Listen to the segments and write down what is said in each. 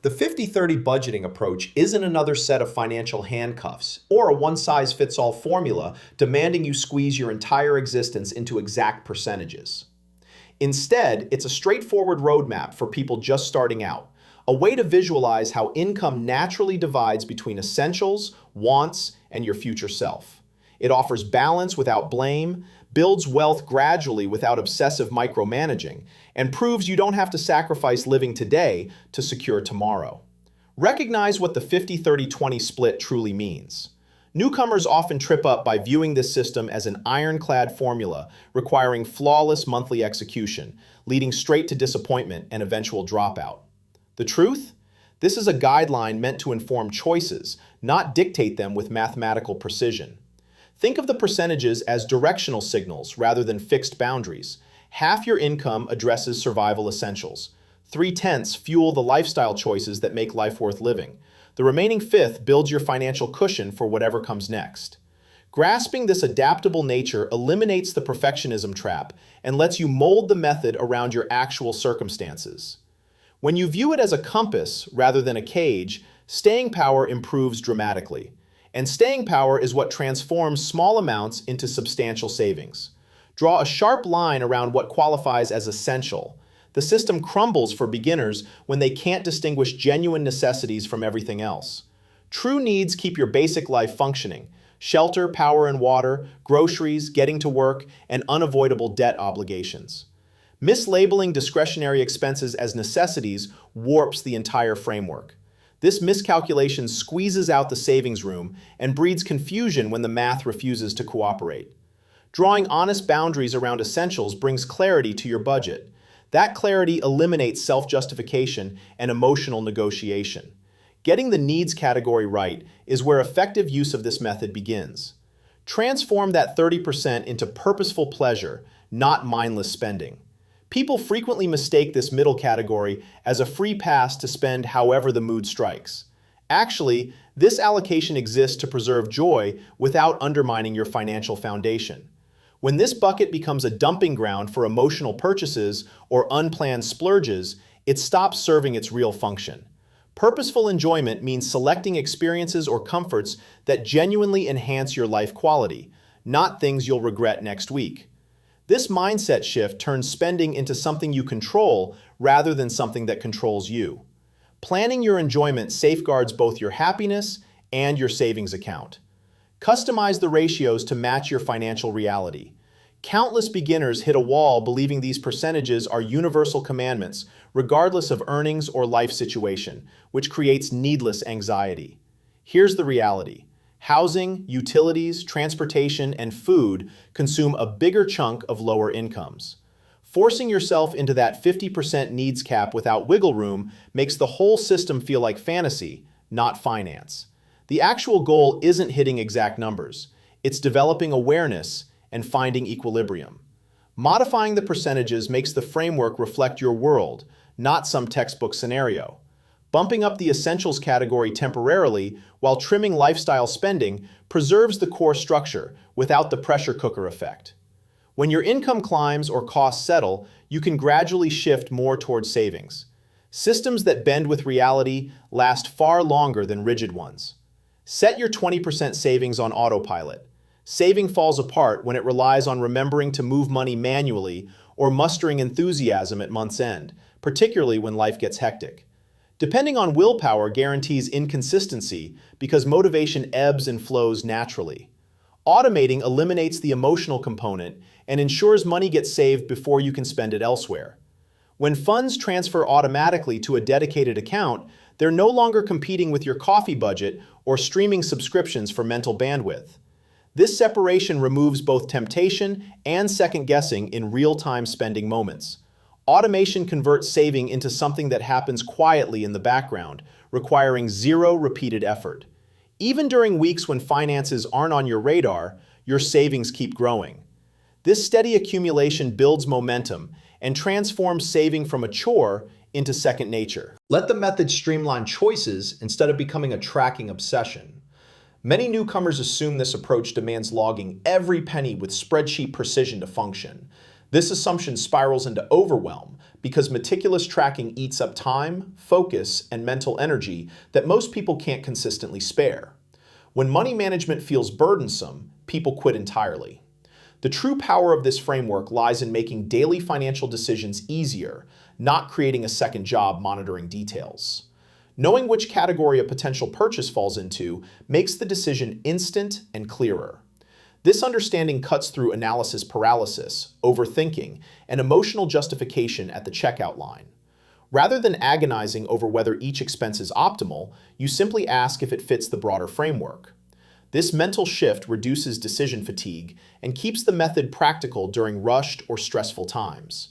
The 50/30 budgeting approach isn't another set of financial handcuffs or a one-size-fits-all formula demanding you squeeze your entire existence into exact percentages. Instead, it's a straightforward roadmap for people just starting out, a way to visualize how income naturally divides between essentials, wants, and your future self. It offers balance without blame, builds wealth gradually without obsessive micromanaging, and proves you don't have to sacrifice living today to secure tomorrow. Recognize what the 50/30/20 split truly means. Newcomers often trip up by viewing this system as an ironclad formula requiring flawless monthly execution, leading straight to disappointment and eventual dropout. The truth? This is a guideline meant to inform choices, not dictate them with mathematical precision. Think of the percentages as directional signals rather than fixed boundaries. Half your income addresses survival essentials. 3/10 fuel the lifestyle choices that make life worth living. The remaining fifth builds your financial cushion for whatever comes next. Grasping this adaptable nature eliminates the perfectionism trap and lets you mold the method around your actual circumstances. When you view it as a compass rather than a cage, staying power improves dramatically. And staying power is what transforms small amounts into substantial savings. Draw a sharp line around what qualifies as essential. The system crumbles for beginners when they can't distinguish genuine necessities from everything else. True needs keep your basic life functioning: shelter, power and water, groceries, getting to work, and unavoidable debt obligations. Mislabeling discretionary expenses as necessities warps the entire framework. This miscalculation squeezes out the savings room and breeds confusion when the math refuses to cooperate. Drawing honest boundaries around essentials brings clarity to your budget. That clarity eliminates self-justification and emotional negotiation. Getting the needs category right is where effective use of this method begins. Transform that 30% into purposeful pleasure, not mindless spending. People frequently mistake this middle category as a free pass to spend however the mood strikes. Actually, this allocation exists to preserve joy without undermining your financial foundation. When this bucket becomes a dumping ground for emotional purchases or unplanned splurges, it stops serving its real function. Purposeful enjoyment means selecting experiences or comforts that genuinely enhance your life quality, not things you'll regret next week. This mindset shift turns spending into something you control rather than something that controls you. Planning your enjoyment safeguards both your happiness and your savings account. Customize the ratios to match your financial reality. Countless beginners hit a wall believing these percentages are universal commandments, regardless of earnings or life situation, which creates needless anxiety. Here's the reality. Housing, utilities, transportation, and food consume a bigger chunk of lower incomes. Forcing yourself into that 50% needs cap without wiggle room makes the whole system feel like fantasy, not finance. The actual goal isn't hitting exact numbers. It's developing awareness and finding equilibrium. Modifying the percentages makes the framework reflect your world, not some textbook scenario. Bumping up the essentials category temporarily while trimming lifestyle spending preserves the core structure without the pressure cooker effect. When your income climbs or costs settle, you can gradually shift more towards savings. Systems that bend with reality last far longer than rigid ones. Set your 20% savings on autopilot. Saving falls apart when it relies on remembering to move money manually or mustering enthusiasm at month's end, particularly when life gets hectic. Depending on willpower guarantees inconsistency because motivation ebbs and flows naturally. Automating eliminates the emotional component and ensures money gets saved before you can spend it elsewhere. When funds transfer automatically to a dedicated account, they're no longer competing with your coffee budget or streaming subscriptions for mental bandwidth. This separation removes both temptation and second-guessing in real-time spending moments. Automation converts saving into something that happens quietly in the background, requiring zero repeated effort. Even during weeks when finances aren't on your radar, your savings keep growing. This steady accumulation builds momentum and transforms saving from a chore into second nature. Let the method streamline choices instead of becoming a tracking obsession. Many newcomers assume this approach demands logging every penny with spreadsheet precision to function. This assumption spirals into overwhelm because meticulous tracking eats up time, focus, and mental energy that most people can't consistently spare. When money management feels burdensome, people quit entirely. The true power of this framework lies in making daily financial decisions easier, not creating a second job monitoring details. Knowing which category a potential purchase falls into makes the decision instant and clearer. This understanding cuts through analysis paralysis, overthinking, and emotional justification at the checkout line. Rather than agonizing over whether each expense is optimal, you simply ask if it fits the broader framework. This mental shift reduces decision fatigue and keeps the method practical during rushed or stressful times.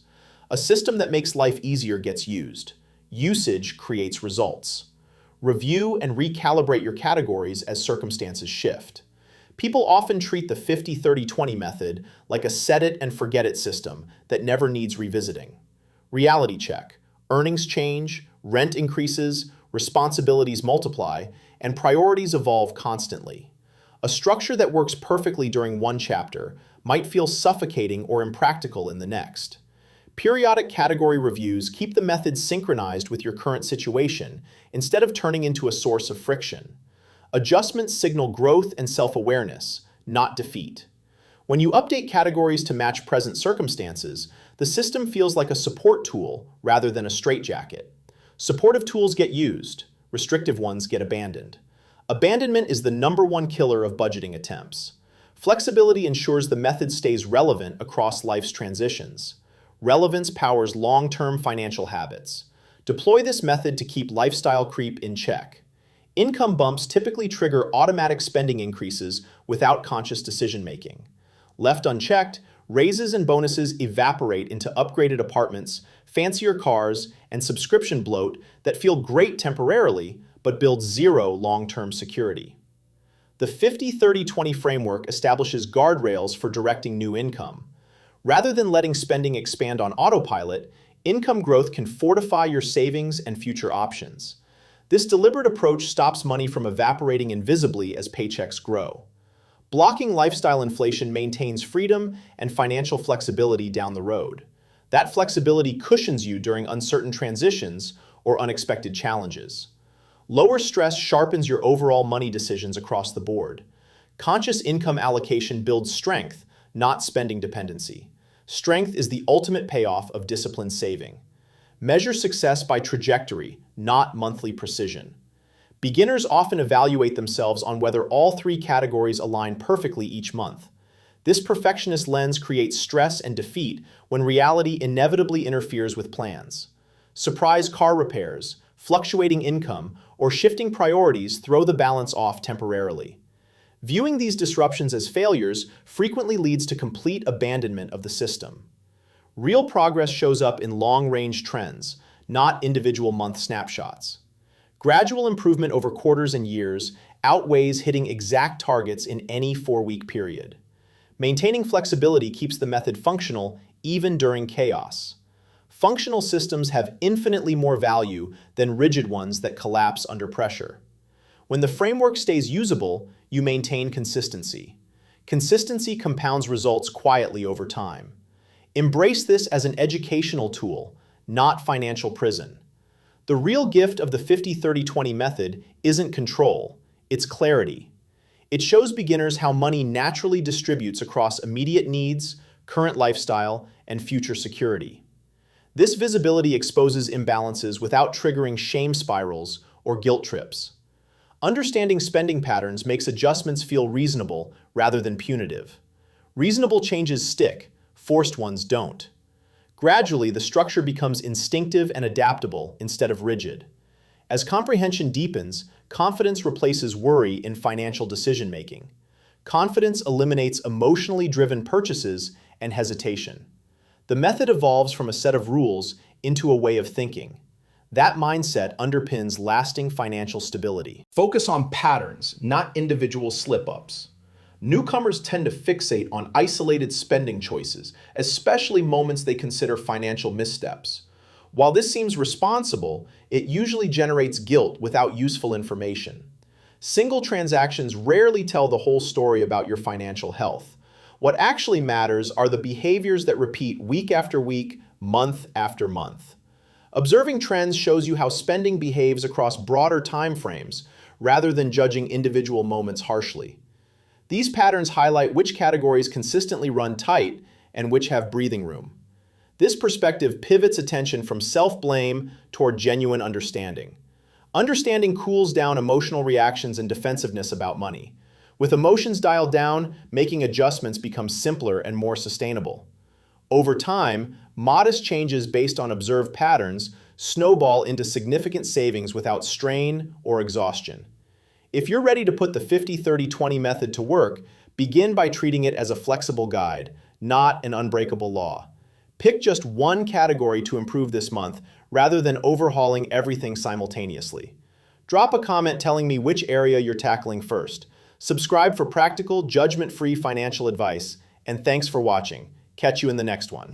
A system that makes life easier gets used. Usage creates results. Review and recalibrate your categories as circumstances shift. People often treat the 50-30-20 method like a set-it-and-forget-it system that never needs revisiting. Reality check. Earnings change, rent increases, responsibilities multiply, and priorities evolve constantly. A structure that works perfectly during one chapter might feel suffocating or impractical in the next. Periodic category reviews keep the method synchronized with your current situation instead of turning into a source of friction. Adjustments signal growth and self-awareness, not defeat. When you update categories to match present circumstances, the system feels like a support tool rather than a straitjacket. Supportive tools get used, restrictive ones get abandoned. Abandonment is the #1 killer of budgeting attempts. Flexibility ensures the method stays relevant across life's transitions. Relevance powers long-term financial habits. Deploy this method to keep lifestyle creep in check. Income bumps typically trigger automatic spending increases without conscious decision-making. Left unchecked, raises and bonuses evaporate into upgraded apartments, fancier cars, and subscription bloat that feel great temporarily but build zero long-term security. The 50-30-20 framework establishes guardrails for directing new income. Rather than letting spending expand on autopilot, income growth can fortify your savings and future options. This deliberate approach stops money from evaporating invisibly as paychecks grow. Blocking lifestyle inflation maintains freedom and financial flexibility down the road. That flexibility cushions you during uncertain transitions or unexpected challenges. Lower stress sharpens your overall money decisions across the board. Conscious income allocation builds strength, not spending dependency. Strength is the ultimate payoff of disciplined saving. Measure success by trajectory, not monthly precision. Beginners often evaluate themselves on whether all three categories align perfectly each month. This perfectionist lens creates stress and defeat when reality inevitably interferes with plans. Surprise car repairs, fluctuating income, or shifting priorities throw the balance off temporarily. Viewing these disruptions as failures frequently leads to complete abandonment of the system. Real progress shows up in long-range trends, not individual month snapshots. Gradual improvement over quarters and years outweighs hitting exact targets in any 4-week period. Maintaining flexibility keeps the method functional even during chaos. Functional systems have infinitely more value than rigid ones that collapse under pressure. When the framework stays usable, you maintain consistency. Consistency compounds results quietly over time. Embrace this as an educational tool, not financial prison. The real gift of the 50-30-20 method isn't control, it's clarity. It shows beginners how money naturally distributes across immediate needs, current lifestyle, and future security. This visibility exposes imbalances without triggering shame spirals or guilt trips. Understanding spending patterns makes adjustments feel reasonable rather than punitive. Reasonable changes stick, forced ones don't. Gradually, the structure becomes instinctive and adaptable instead of rigid. As comprehension deepens, confidence replaces worry in financial decision-making. Confidence eliminates emotionally driven purchases and hesitation. The method evolves from a set of rules into a way of thinking. That mindset underpins lasting financial stability. Focus on patterns, not individual slip-ups. Newcomers tend to fixate on isolated spending choices, especially moments they consider financial missteps. While this seems responsible, it usually generates guilt without useful information. Single transactions rarely tell the whole story about your financial health. What actually matters are the behaviors that repeat week after week, month after month. Observing trends shows you how spending behaves across broader time frames, rather than judging individual moments harshly. These patterns highlight which categories consistently run tight and which have breathing room. This perspective pivots attention from self-blame toward genuine understanding. Understanding cools down emotional reactions and defensiveness about money. With emotions dialed down, making adjustments becomes simpler and more sustainable. Over time, modest changes based on observed patterns snowball into significant savings without strain or exhaustion. If you're ready to put the 50-30-20 method to work, begin by treating it as a flexible guide, not an unbreakable law. Pick just one category to improve this month, rather than overhauling everything simultaneously. Drop a comment telling me which area you're tackling first. Subscribe for practical, judgment-free financial advice, and thanks for watching. Catch you in the next one.